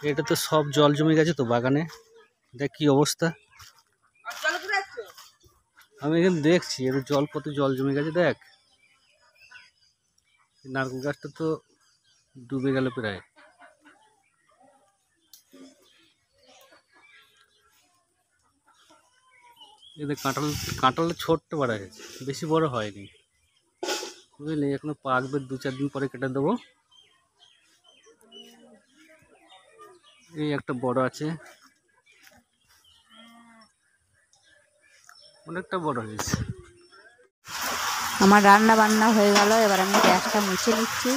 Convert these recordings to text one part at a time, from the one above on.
এটা তো সব জল জমে গেছে তো বাগানে, দেখ কি অবস্থা। আমি এখানে দেখছি এর জল, কত জল জমে গেছে দেখ। নারকেল গাছটা তো ডুবে গেল প্রায়। এদের কাঁঠাল ছোট্ট বড় হয়েছে, বেশি বড় হয়নি বুঝলি, এখনো পাকবে, 2-4 দিন পরে কেটে দেবো। এই একটা বড় আছে, অনেকটা বড় হয়েছে। আমার রান্না বান্না হয়ে গেল, এবার আমি গ্যাসটা মুছে নিচ্ছি।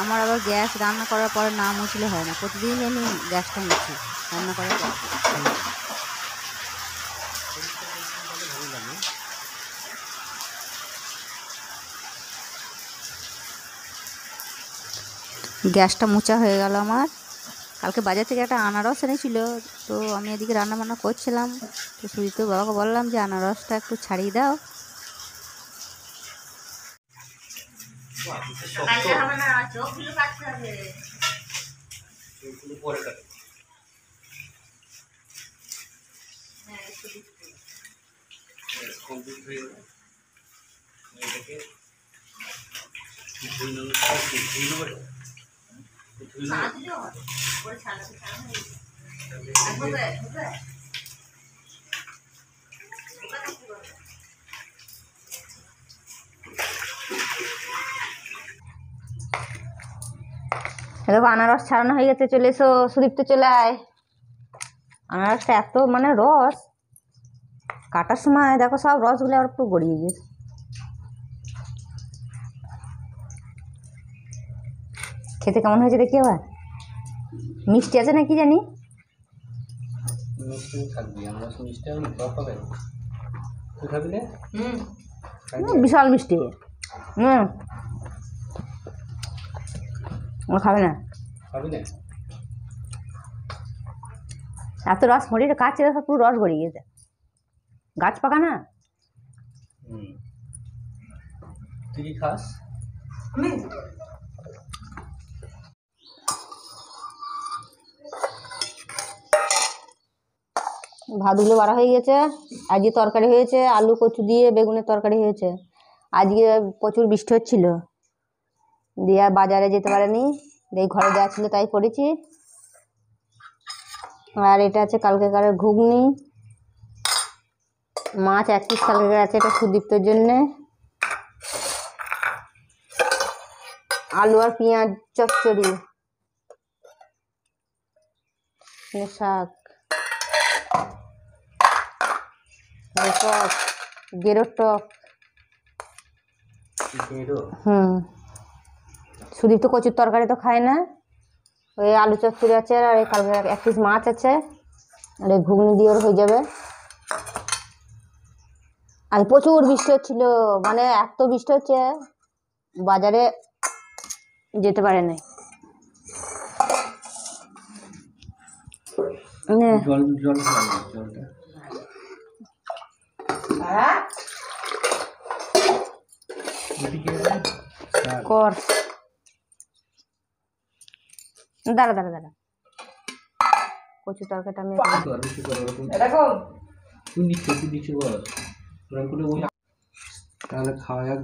আমার আবার গ্যাস রান্না করার পরে না মুছলে হয় না, প্রতিদিন আমি গ্যাসটা মুছি রান্না করার পর। গ্যাসটা মোছা হয়ে গেল আমার। কালকে বাজার থেকে একটা আনারস এনেছিল, তো আমি এদিকে রান্না বান্না করছিলাম, তো সুজিত বাবাকে বললাম যে আনারসটা একটু ছাড়িয়ে দাও। দেখো আনারস ছাড়ানো হয়ে গেছে, চলে এসো সুদীপ্ত, চলে আয়। আনারসটা এত মানে রস, কাটার সময় দেখো সব রসগুলো আর একটু গড়িয়ে গেছে। খেতে কেমন হয়েছে দেখি আবার, মিষ্টি আছে না কি জানি। বিশাল মিষ্টি। খাবে না, এত রস মরিয়ে কাটছে, পুরো রস গড়িয়ে গেছে, গাছ পাকা না। তুই কি খাস? ভাতগুলো বাড়া হয়ে গেছে। আজকে তরকারি হয়েছে আলু কচু দিয়ে বেগুনের তরকারি হয়েছে। আজকে প্রচুর বৃষ্টি হচ্ছিল, দিয়ে আর বাজারে যেতে পারেনি, এই ঘরে যা ছিল তাই করেছি। আর এটা আছে কালকেকারের ঘুগনি, মাছ 1 পিস কালকেকার আছে, এটা সুদীপ্তর জন্যে। আলু আর পেঁয়াজ চচ্চড়ি, শাক, টক, গেরোর টক। সুদীপ্ত কচুর তরকারি তো খায় না, ওই আলু চচ্চড়ি আছে, আর এই কালকে 1 পিস মাছ আছে, আর এই ঘুগনি দিয়ে ওর হয়ে যাবে। আর প্রচুর বৃষ্টি হচ্ছিল, মানে এত বৃষ্টি হচ্ছে বাজারে যেতে পারে নাই। কর দাঁড়া দাঁড়া দাঁড়া, কচু তরকারিটা আমি তাহলে খাওয়া যাক।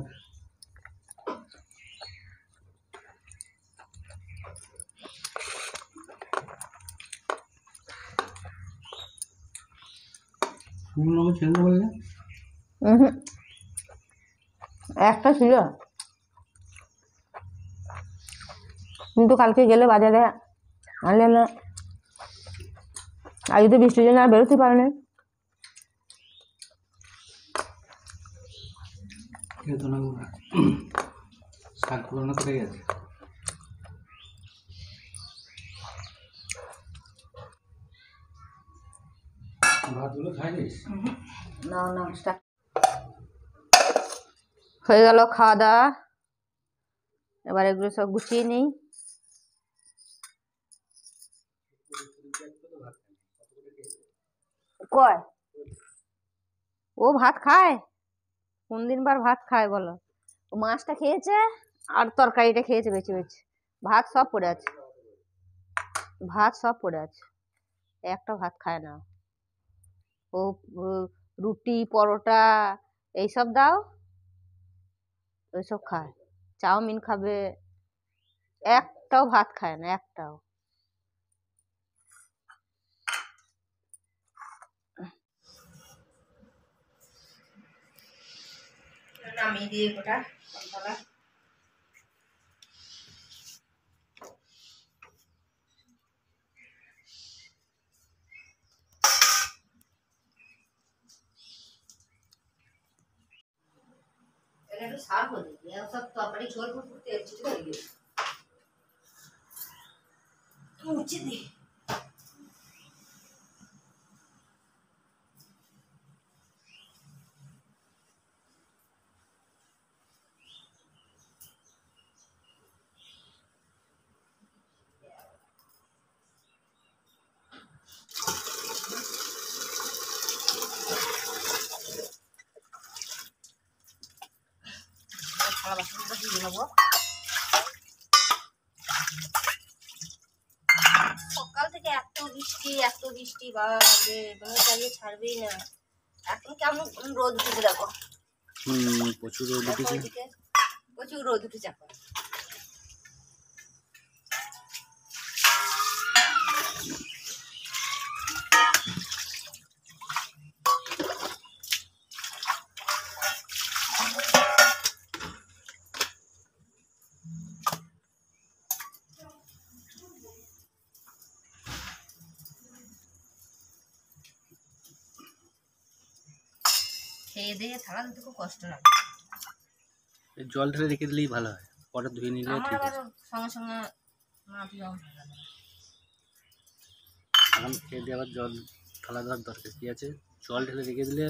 একটা ছিল, কিন্তু কালকে গেলে বাজারে আনলে না, আজ তো বৃষ্টির জন্য আর বেরোতে পারেনি। শাক পুরানো করে গেছে। ভাতগুলো খাইনিস? না না, হয়ে গেল খাওয়া দাওয়া, এবার এগুলো সব গুছিয়ে নিই। কয় ও ভাত খায়, কোন দিন বার ভাত খায় বলো? ও মাছটা খেয়েছে আর তরকারিটা খেয়েছে বেছে বেছে, ভাত সব পড়ে আছে। ভাত সব পড়ে আছে, একটা ভাত খায় না ও। রুটি পরোটা এইসব দাও, ওইসব খায়। চাউমিন খাবে, একটাও ভাত খায় না, একটাও। নামিয়ে দিয়ে ওটা মশলা একটু সার করে দিই, সব তরকারি ঝোল করতে এসেছি মুছে দিই। থালা বাসনটা ধুয়ে নেবো। সকাল থেকে এত বৃষ্টি বাবারে, মনে চালিয়ে ছাড়বেই না। এখন কেমন রোদ উঠেছে দেখো। প্রচুর রোদ উঠেছে, প্রচুর রোদ উঠেছে এখন। খেয়ে দিয়ে থালা ধুতে খুব কষ্ট লাগে। জল ঢেলে রেখে দিলেই ভালো হয়, পরে ধুয়ে নিলে আমার ঠিক আবার আছে। সঙ্গে সঙ্গে না ধুয়েও ভালো লাগে না। এখন খেয়ে দিয়ে আবার জল থালা দেওয়ার দরকার কি আছে? জল ঢেলে রেখে দিলে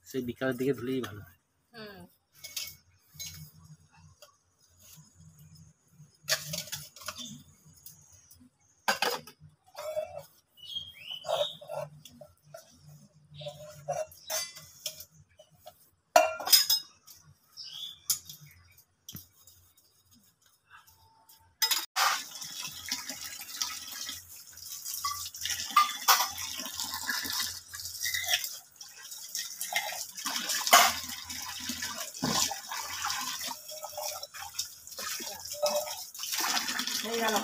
সেই বিকালের দিকে ধুলেই ভালো হয়। হয়ে গেল।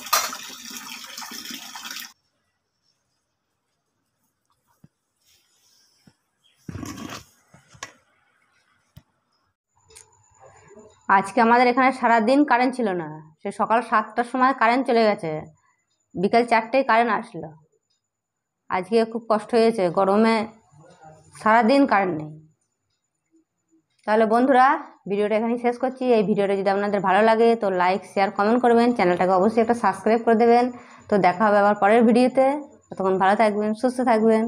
আজকে আমাদের এখানে সারাদিন কারেন্ট ছিল না, সে সকাল 7টার সময় কারেন্ট চলে গেছে, বিকাল 4টায় কারেন্ট আসলো। আজকে খুব কষ্ট হয়েছে, গরমে সারাদিন কারেন্ট নেই। তাহলে বন্ধুরা, ভিডিওটা এখানেই শেষ করছি। এই ভিডিওটা যদি আপনাদের ভালো লাগে তো লাইক শেয়ার কমেন্ট করবেন, চ্যানেলটাকে অবশ্যই একটা সাবস্ক্রাইব করে দেবেন। তো দেখা হবে আবার পরের ভিডিওতে। ততক্ষণ ভালো থাকবেন, সুস্থ থাকবেন।